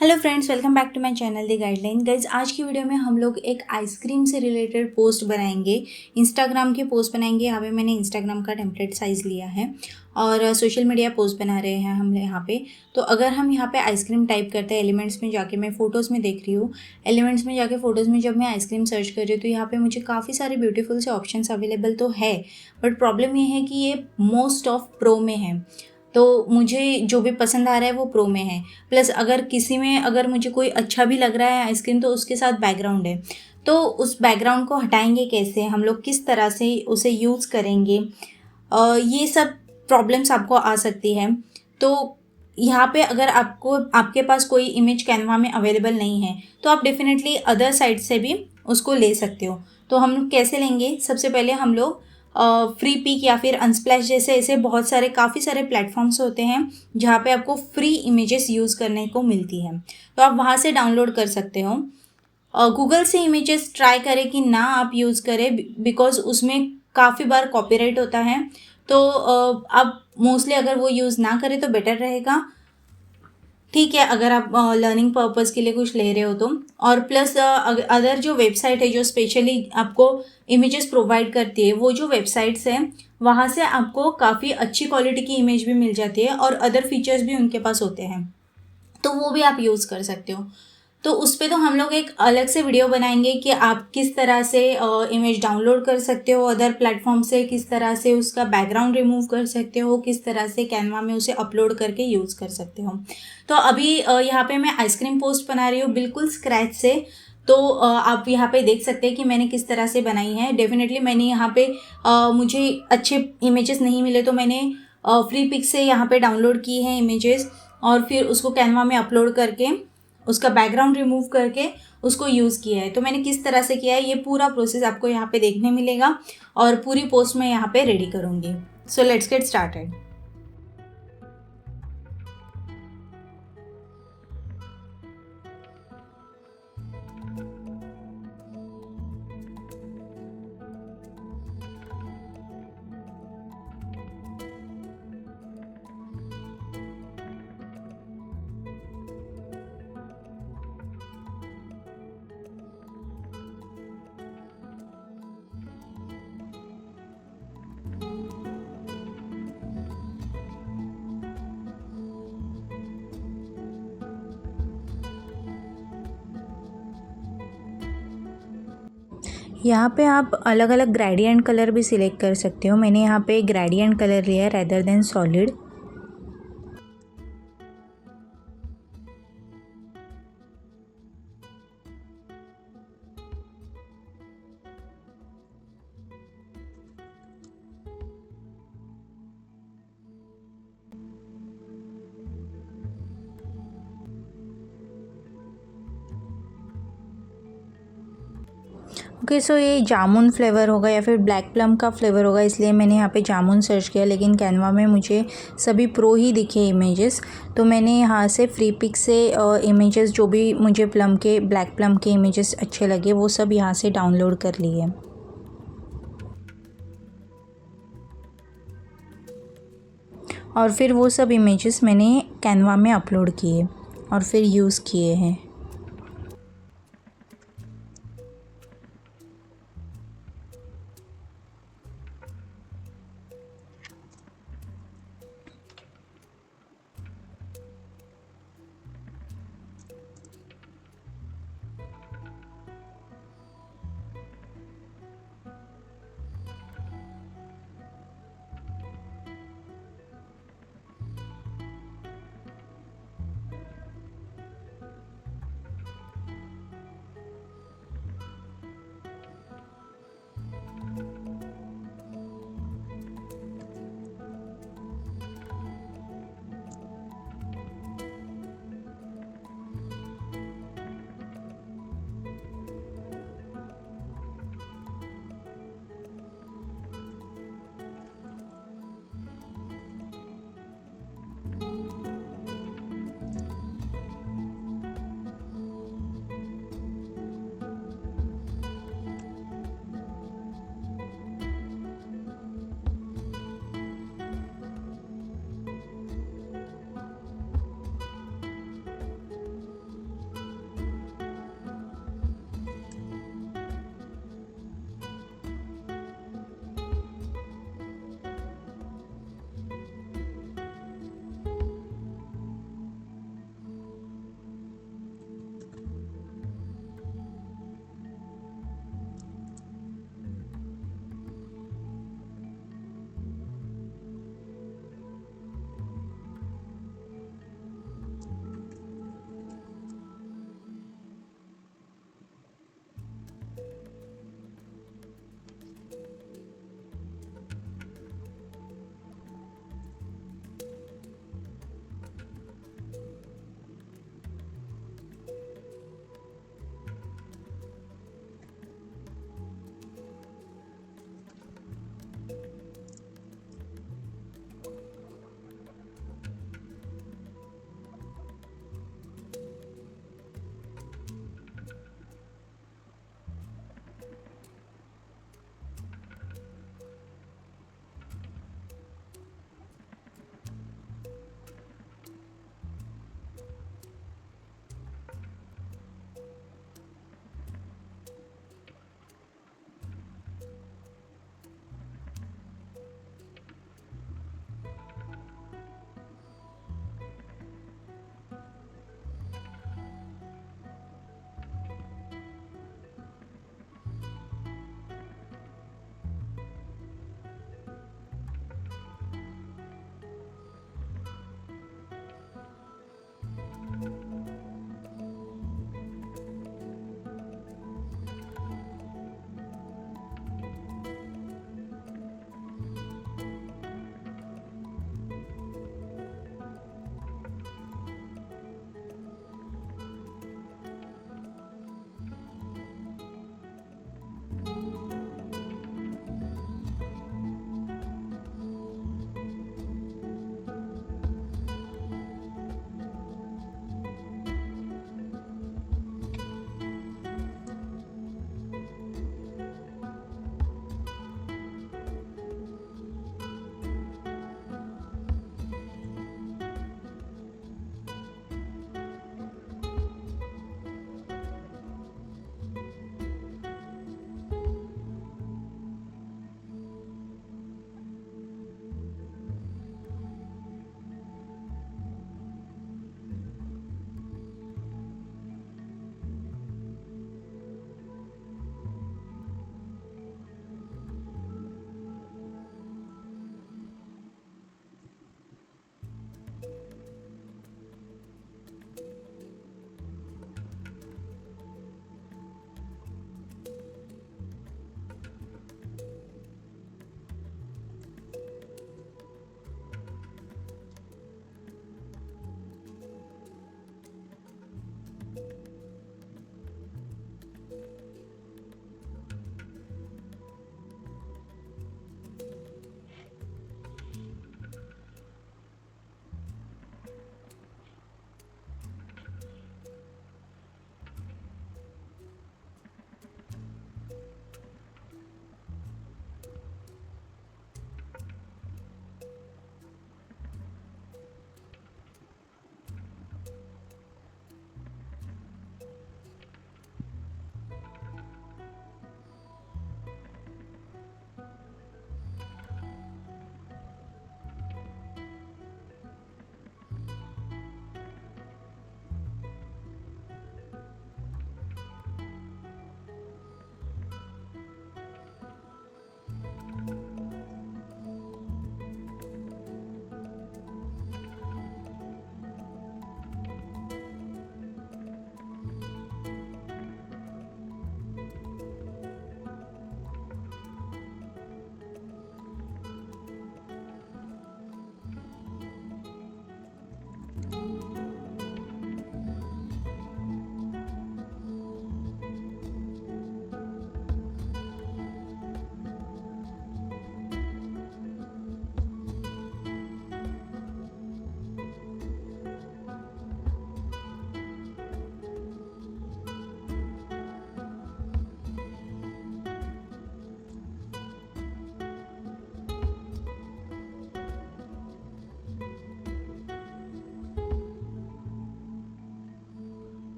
Hello friends, welcome back to my channel the guideline. Guys, आज की video में हम लोग एक आइसक्रीम से रिलेटेड पोस्ट बनाएंगे। इंस्टाग्राम की पोस्ट बनाएंगे। यहाँ पे मैंने इंस्टाग्राम का टेम्पलेट साइज़ लिया है और सोशल मीडिया पोस्ट बना रहे हैं हम यहाँ पे। तो अगर हम यहाँ पे आइसक्रीम टाइप करते हैं एलिमेंट्स में जाके, मैं फ़ोटोज़ में देख रही हूँ, एलिमेंट्स में जाके फ़ोटोज़ में जब मैं आइसक्रीम सर्च कर रही हूँ तो यहाँ पे मुझे काफ़ी सारे ब्यूटीफुल से ऑप्शंस अवेलेबल तो है, बट प्रॉब्लम ये है कि ये मोस्ट ऑफ प्रो में है। तो मुझे जो भी पसंद आ रहा है वो प्रो में है। प्लस अगर किसी में अगर मुझे कोई अच्छा भी लग रहा है आइसक्रीम तो उसके साथ बैकग्राउंड है, तो उस बैकग्राउंड को हटाएंगे कैसे, हम लोग किस तरह से उसे यूज़ करेंगे, ये सब प्रॉब्लम्स आपको आ सकती है। तो यहाँ पे अगर आपके पास कोई इमेज कैनवा में अवेलेबल नहीं है तो आप डेफिनेटली अदर साइट से भी उसको ले सकते हो। तो हम कैसे लेंगे, सबसे पहले हम लोग फ्री पिक या फिर अनस्प्लैश जैसे ऐसे बहुत सारे काफ़ी सारे प्लेटफॉर्म्स होते हैं जहाँ पे आपको फ्री इमेजेस यूज़ करने को मिलती है, तो आप वहाँ से डाउनलोड कर सकते हो। गूगल से इमेजेस ट्राई करें कि ना आप यूज़ करें, बिकॉज उसमें काफ़ी बार कॉपीराइट होता है। तो आप मोस्टली अगर वो यूज़ ना करें तो बेटर रहेगा। ठीक है, अगर आप लर्निंग पर्पज़ के लिए कुछ ले रहे हो तो। और प्लस अदर जो वेबसाइट है जो स्पेशली आपको इमेजेस प्रोवाइड करती है, वो जो वेबसाइट्स हैं वहाँ से आपको काफ़ी अच्छी क्वालिटी की इमेज भी मिल जाती है और अदर फीचर्स भी उनके पास होते हैं, तो वो भी आप यूज़ कर सकते हो। तो उस पे तो हम लोग एक अलग से वीडियो बनाएंगे कि आप किस तरह से इमेज डाउनलोड कर सकते हो अदर प्लेटफॉर्म से, किस तरह से उसका बैकग्राउंड रिमूव कर सकते हो, किस तरह से कैनवा में उसे अपलोड करके यूज़ कर सकते हो। तो अभी यहाँ पे मैं आइसक्रीम पोस्ट बना रही हूँ बिल्कुल स्क्रैच से। तो आप यहाँ पे देख सकते हैं कि मैंने किस तरह से बनाई है। डेफिनेटली मैंने यहाँ पे मुझे अच्छे इमेजेस नहीं मिले तो मैंने फ्री पिक से यहाँ पे डाउनलोड की है इमेजेस और फिर उसको कैनवा में अपलोड करके उसका बैकग्राउंड रिमूव करके उसको यूज़ किया है। तो मैंने किस तरह से किया है ये पूरा प्रोसेस आपको यहाँ पे देखने मिलेगा और पूरी पोस्ट मैं यहाँ पे रेडी करूँगी। So let's get started. यहाँ पे आप अलग अलग ग्रेडियंट कलर भी सिलेक्ट कर सकते हो। मैंने यहाँ पे ग्रेडियंट कलर लिया है रेदर देन सॉलिड। ओके, सो ये जामुन फ्लेवर होगा या फिर ब्लैक प्लम का फ्लेवर होगा, इसलिए मैंने यहाँ पे जामुन सर्च किया, लेकिन कैनवा में मुझे सभी प्रो ही दिखे इमेजेस। तो मैंने यहाँ से फ्री पिक से इमेजेस जो भी मुझे प्लम के ब्लैक प्लम के इमेजेस अच्छे लगे वो सब यहाँ से डाउनलोड कर लिए और फिर वो सब इमेजेस मैंने कैनवा में अपलोड किए और फिर यूज़ किए हैं।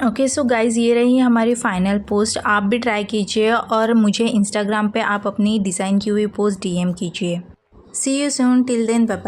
ओके सो गाइज़ ये रही हमारी फाइनल पोस्ट। आप भी ट्राई कीजिए और मुझे इंस्टाग्राम पे आप अपनी डिज़ाइन की हुई पोस्ट डीएम कीजिए। See you soon, till then bye bye.